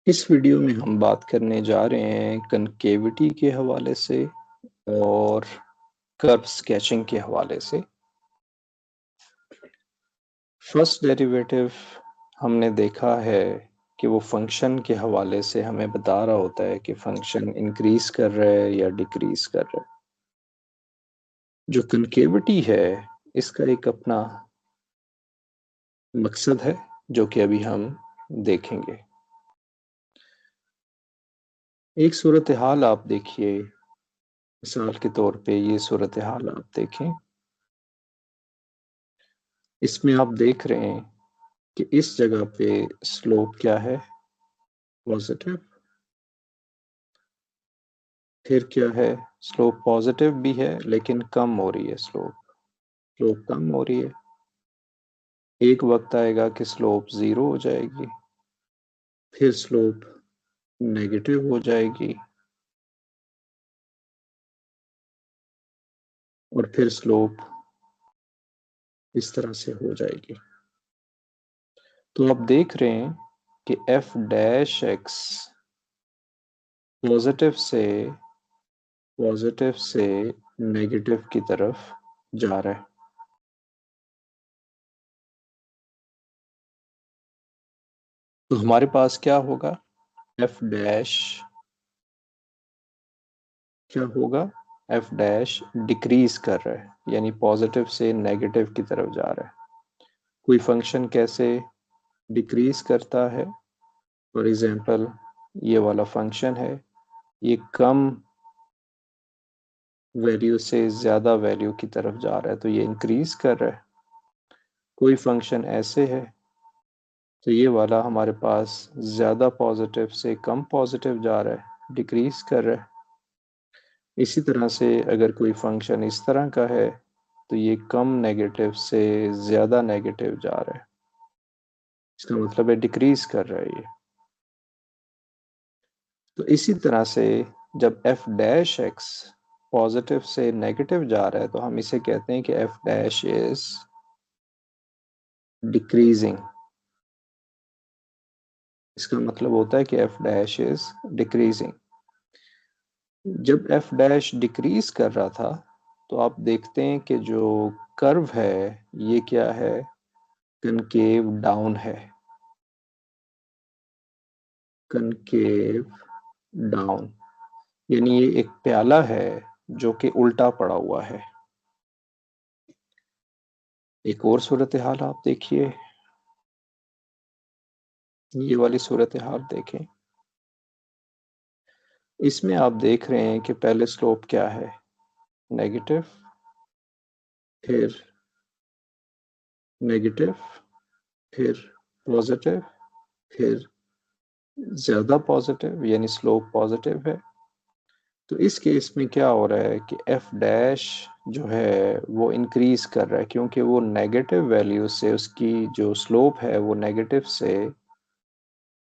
इस वीडियो में हम बात करने जा रहे हैं कनकेविटी के हवाले से और कर्व स्केचिंग के हवाले से। फर्स्ट डेरिवेटिव हमने देखा है कि वो फंक्शन के हवाले से हमें बता रहा होता है कि फंक्शन इंक्रीज कर रहा है या डिक्रीज कर रहा है। जो कनकेविटी है इसका एक अपना मकसद है जो कि अभी हम देखेंगे। एक सूरत हाल आप देखिए, मिसाल के तौर पे ये सूरत हाल आप देखें। इसमें आप देख रहे हैं कि इस जगह पे स्लोप क्या है, पॉजिटिव। फिर क्या है, स्लोप पॉजिटिव भी है लेकिन कम हो रही है, स्लोप स्लोप कम हो रही है। एक वक्त आएगा कि स्लोप 0 हो जाएगी, फिर स्लोप नेगेटिव हो जाएगी और फिर स्लोप इस तरह से हो जाएगी। तो आप देख रहे हैं कि एफ डैश एक्स पॉजिटिव से नेगेटिव की तरफ जा रहा है। तो हमारे पास क्या होगा, एफ डैश क्या होगा, एफ डैश डिक्रीज कर रहा है यानी पॉजिटिव से नेगेटिव की तरफ जा रहा है। कोई फंक्शन कैसे डिक्रीज करता है, फॉर एग्जांपल ये वाला फंक्शन है, ये कम वैल्यू से ज्यादा वैल्यू की तरफ जा रहा है तो ये इंक्रीज कर रहा है। कोई फंक्शन ऐसे है तो ये वाला हमारे पास ज्यादा पॉजिटिव से कम पॉजिटिव जा रहा है, डिक्रीज कर रहा है। इसी तरह से अगर कोई फंक्शन इस तरह का है तो ये कम नेगेटिव से ज्यादा नेगेटिव जा रहा है, इसका मतलब है डिक्रीज कर रहा है ये। तो इसी तरह से जब एफ डैश एक्स पॉजिटिव से नेगेटिव जा रहा है तो हम इसे कहते हैं कि एफ डैश इज डिक्रीजिंग। इसका मतलब होता है कि एफ डैश इज डिक्रीजिंग। जब एफ डैश डिक्रीज कर रहा था तो आप देखते हैं कि जो कर्व है ये क्या है, कनकेव डाउन है, कनकेव डाउन, यानी ये एक प्याला है जो कि उल्टा पड़ा हुआ है। एक और सूरत हाल आप देखिए, ये वाली सूरत हाल देखें। इसमें आप देख रहे हैं कि पहले स्लोप क्या है, नेगेटिव, फिर नेगेटिव, फिर पॉजिटिव, फिर ज्यादा पॉजिटिव यानी स्लोप पॉजिटिव है। तो इस केस में क्या हो रहा है कि एफ डैश जो है वो इंक्रीज कर रहा है क्योंकि वो नेगेटिव वैल्यू से उसकी जो स्लोप है वो नेगेटिव से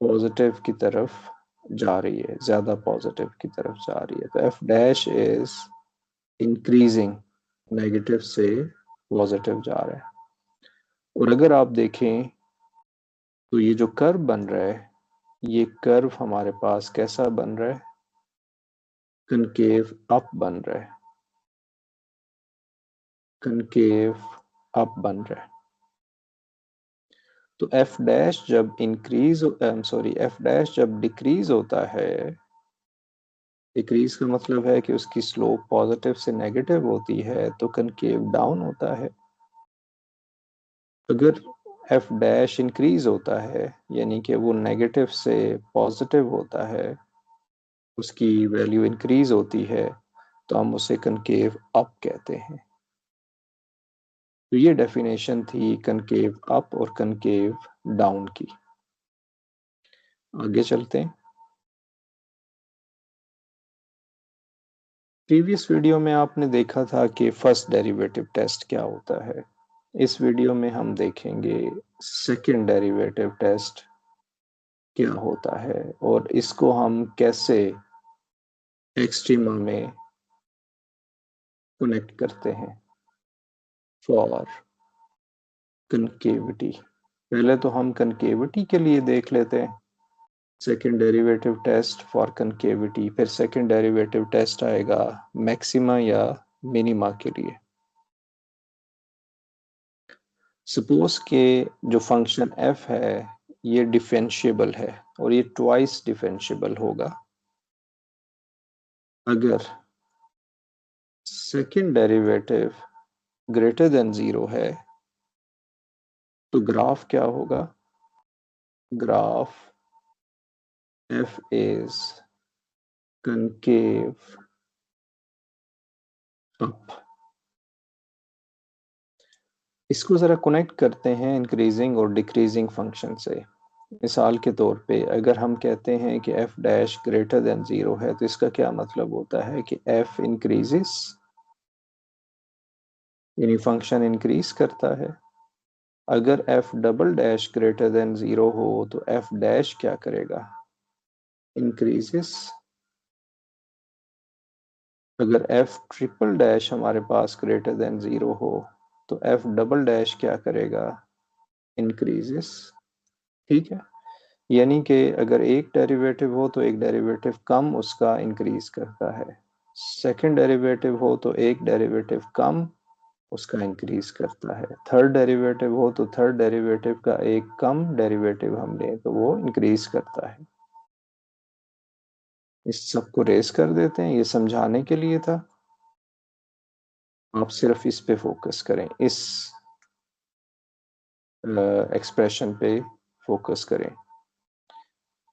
पॉजिटिव की तरफ जा रही है, ज्यादा पॉजिटिव की तरफ जा रही है। तो F dash is increasing, negative से पॉजिटिव जा रहा है। और अगर आप देखें तो ये जो कर्व बन रहा है, ये कर्व हमारे पास कैसा बन रहा है, कनकेव अप बन रहा है, कनकेव अप बन रहा है। तो एफ डैश जब एफ डैश जब डिक्रीज होता है, डिक्रीज का मतलब है कि उसकी स्लोप पॉजिटिव से नेगेटिव होती है तो कनकेव डाउन होता है। अगर एफ डैश इंक्रीज होता है यानी कि वो नेगेटिव से पॉजिटिव होता है, उसकी वैल्यू इंक्रीज होती है तो हम उसे कनकेव अप कहते हैं। तो ये डेफिनेशन थी कनकेव अप और कनकेव डाउन की। आगे चलते हैं। प्रीवियस वीडियो में आपने देखा था कि फर्स्ट डेरिवेटिव टेस्ट क्या होता है। इस वीडियो में हम देखेंगे सेकंड डेरिवेटिव टेस्ट क्या होता है और इसको हम कैसे एक्सट्रीमा में कनेक्ट करते हैं फॉर कनकेविटी। पहले तो हम कनकेविटी के लिए देख लेते हैं। Second derivative test for concavity, फिर सेकेंड डेरिवेटिव टेस्ट आएगा मैक्सिमा या मिनिमा के लिए। सपोज के जो फंक्शन f है ये डिफरेंशिएबल है और ये ट्वाइस डिफरेंशिएबल होगा अगर सेकेंड डेरिवेटिव ग्रेटर देन 0 है, तो ग्राफ क्या होगा? Graph f is concave up। इसको जरा कनेक्ट करते हैं इंक्रीजिंग और डिक्रीजिंग फंक्शन से। मिसाल के तौर पे अगर हम कहते हैं कि f डैश ग्रेटर देन 0 है, तो इसका क्या मतलब होता है कि f इंक्रीजेस, यानी फंक्शन इंक्रीज करता है। अगर f double dash greater than 0 हो तो f डैश क्या करेगा? इंक्रीजेस। अगर f ट्रिपल डैश हमारे पास ग्रेटर देन 0 हो तो f डबल डैश क्या करेगा? इंक्रीजेस। ठीक है, यानी कि अगर एक डेरिवेटिव हो तो एक डेरिवेटिव कम उसका इंक्रीज करता है, सेकंड डेरिवेटिव हो तो एक डेरिवेटिव कम उसका इंक्रीज करता है, थर्ड डेरिवेटिव हो तो थर्ड डेरिवेटिव का एक कम डेरिवेटिव हम लें तो वो इंक्रीज करता है। इस सबको रेस कर देते हैं, ये समझाने के लिए था। आप सिर्फ इस पे फोकस करें, इस एक्सप्रेशन पे फोकस करें।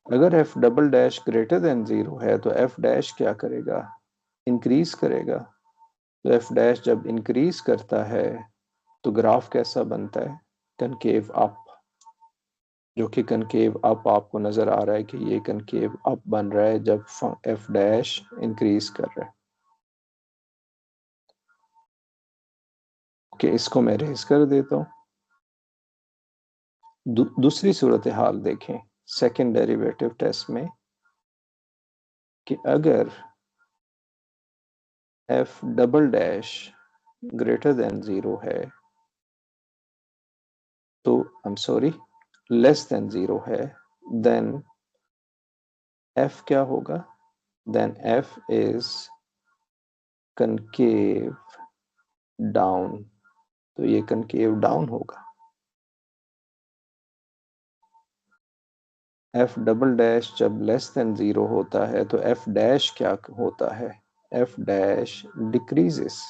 अगर f double dash greater than 0 है तो f डैश क्या करेगा? इंक्रीज करेगा। तो f डैश जब इंक्रीज करता है तो ग्राफ कैसा बनता है? कनकेव अप, जो कि कनकेव अप आपको नजर आ रहा है कि ये कनकेव अप बन रहा है जब f डैश इंक्रीज कर रहा है। ओके, इसको मैं रेज कर देता हूँ। दूसरी सूरत हाल देखें सेकेंड डेरिवेटिव टेस्ट में कि अगर f double dash greater than 0 है तो लेस देन 0 है, देन f क्या होगा? Then f is concave down, तो ये कनकेव डाउन होगा। f डबल डैश जब लेस देन 0 होता है तो f डैश क्या होता है? f डैश डिक्रीजेस,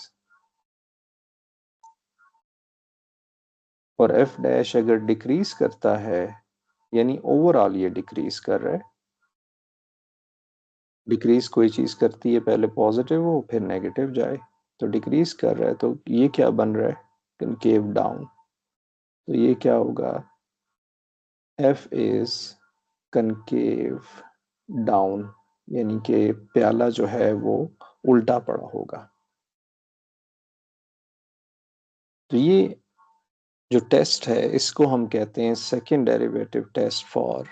और f डैश अगर डिक्रीज करता है यानी ओवरऑल ये डिक्रीज कर रहा है। डिक्रीज कोई चीज करती है पहले पॉजिटिव हो फिर नेगेटिव जाए, तो डिक्रीज कर रहा है तो ये क्या बन रहा है? Concave down. तो ये क्या होगा? f इज कनकेव डाउन, यानी कि प्याला जो है वो उल्टा पड़ा होगा। तो ये जो टेस्ट है इसको हम कहते हैं second derivative test for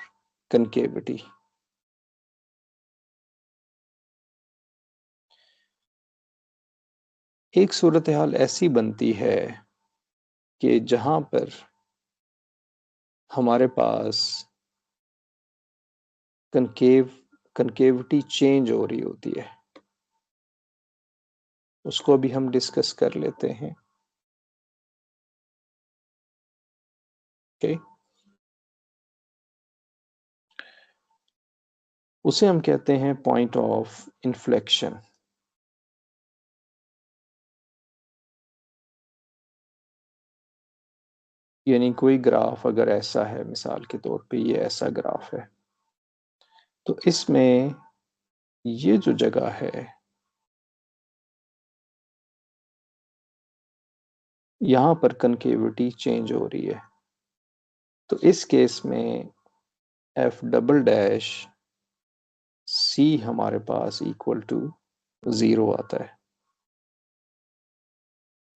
concavity. एक सूरत हाल ऐसी बनती है कि जहां पर हमारे पास कनकेविटी चेंज हो रही होती है, उसको भी हम डिस्कस कर लेते हैं। ओके, उसे हम कहते हैं पॉइंट ऑफ इन्फ्लेक्शन। यानी कोई ग्राफ अगर ऐसा है, मिसाल के तौर पे ये ऐसा ग्राफ है, तो इसमें ये जो जगह है यहां पर कनकेविटी चेंज हो रही है, तो इस केस में f डबल डैश c हमारे पास इक्वल टू 0 आता है।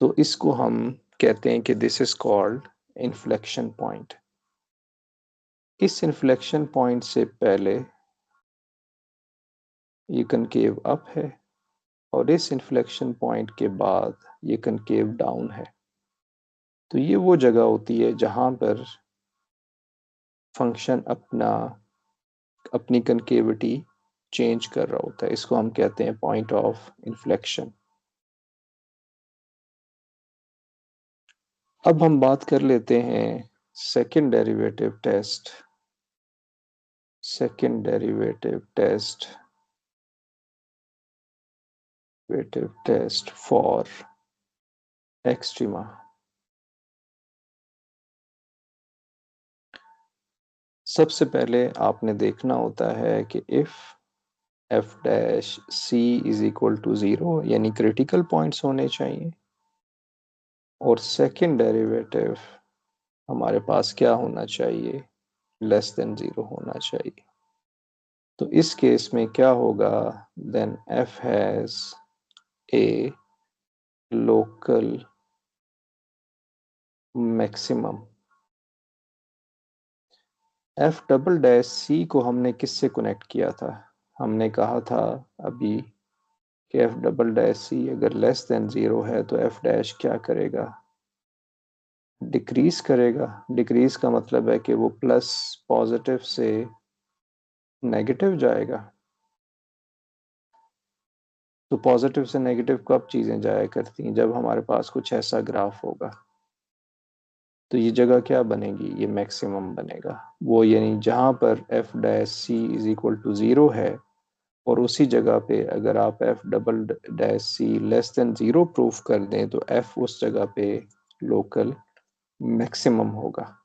तो इसको हम कहते हैं कि this is called inflection point. इस इन्फ्लेक्शन पॉइंट से पहले ये कनकेव अप है और इस इन्फ्लेक्शन पॉइंट के बाद ये कनकेव डाउन है। तो ये वो जगह होती है जहां पर फंक्शन अपना अपनी कनकेविटी चेंज कर रहा होता है। इसको हम कहते हैं पॉइंट ऑफ इन्फ्लेक्शन। अब हम बात कर लेते हैं second derivative test. Second derivative test for extrema. सबसे पहले आपने देखना होता है कि if f dash c is equal to 0 यानी क्रिटिकल पॉइंट्स होने चाहिए, और सेकेंड डेरिवेटिव हमारे पास क्या होना चाहिए, लेस देन 0 होना चाहिए। तो इस केस में क्या होगा, then F has a local maximum. F double dash C को हमने किससे कनेक्ट किया था, हमने कहा था अभी कि एफ डबल डैश सी अगर लेस देन 0 है तो एफ डैश क्या करेगा, डिक्रीज करेगा। डिक्रीज का मतलब है कि वो प्लस पॉजिटिव से नेगेटिव जाएगा। तो पॉजिटिव से नेगेटिव कब चीजें जाया करती हैं, जब हमारे पास कुछ ऐसा ग्राफ होगा। तो ये जगह क्या बनेगी, ये मैक्सिमम बनेगा वो, यानी जहां पर f dash c is equal to 0 है, और उसी जगह पे अगर आप f double dash c less than 0 proof कर दें तो एफ उस जगह पे लोकल मैक्सिमम होगा।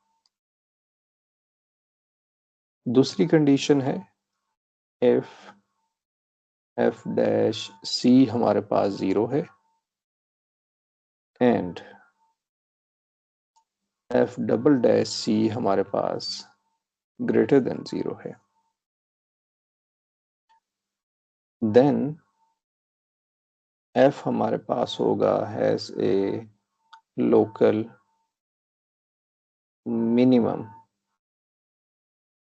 दूसरी कंडीशन है इफ एफ डैश सी हमारे पास 0 है एंड एफ डबल डैश सी हमारे पास ग्रेटर देन 0 है, देन एफ हमारे पास होगा has a local minimum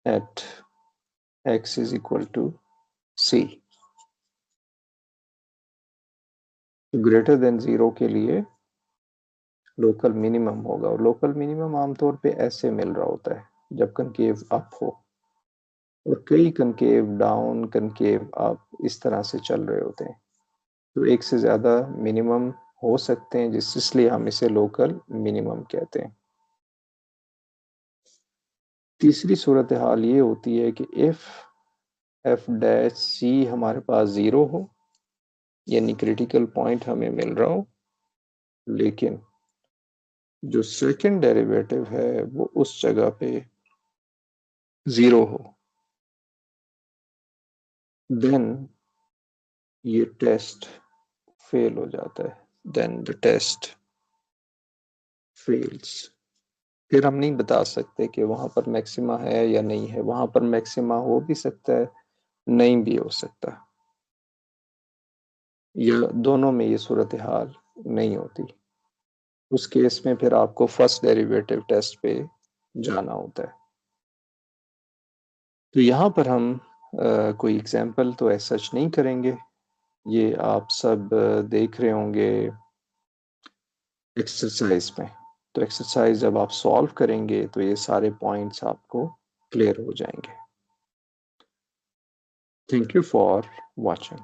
at x is equal to c. Greater than 0 के लिए लोकल मिनिमम होगा, और लोकल मिनिमम आमतौर पे ऐसे मिल रहा होता है जब कनकेव अप हो, और कई कनकेव डाउन कनकेव अप इस तरह से चल रहे होते हैं। तो एक से ज्यादा मिनिमम हो सकते हैं, इसलिए हम इसे लोकल मिनिमम कहते हैं। तीसरी सूरत हाल ये होती है कि इफ एफ डैश सी हमारे पास 0 हो, यानी क्रिटिकल पॉइंट हमें मिल रहा हो, लेकिन जो सेकंड डेरिवेटिव है वो उस जगह पे 0 हो, देन ये टेस्ट फेल हो जाता है, देन द टेस्ट फेल्स। फिर हम नहीं बता सकते कि वहां पर मैक्सिमा है या नहीं है, वहां पर मैक्सिमा हो भी सकता है, नहीं भी हो सकता, या दोनों में ये सूरत हाल नहीं होती। उस केस में फिर आपको फर्स्ट डेरिवेटिव टेस्ट पे जाना होता है। तो यहाँ पर हम कोई एग्जाम्पल तो ऐसा सच नहीं करेंगे, ये आप सब देख रहे होंगे एक्सरसाइज में। तो एक्सरसाइज जब आप सॉल्व करेंगे तो ये सारे पॉइंट्स आपको क्लियर हो जाएंगे। Thank you for watching.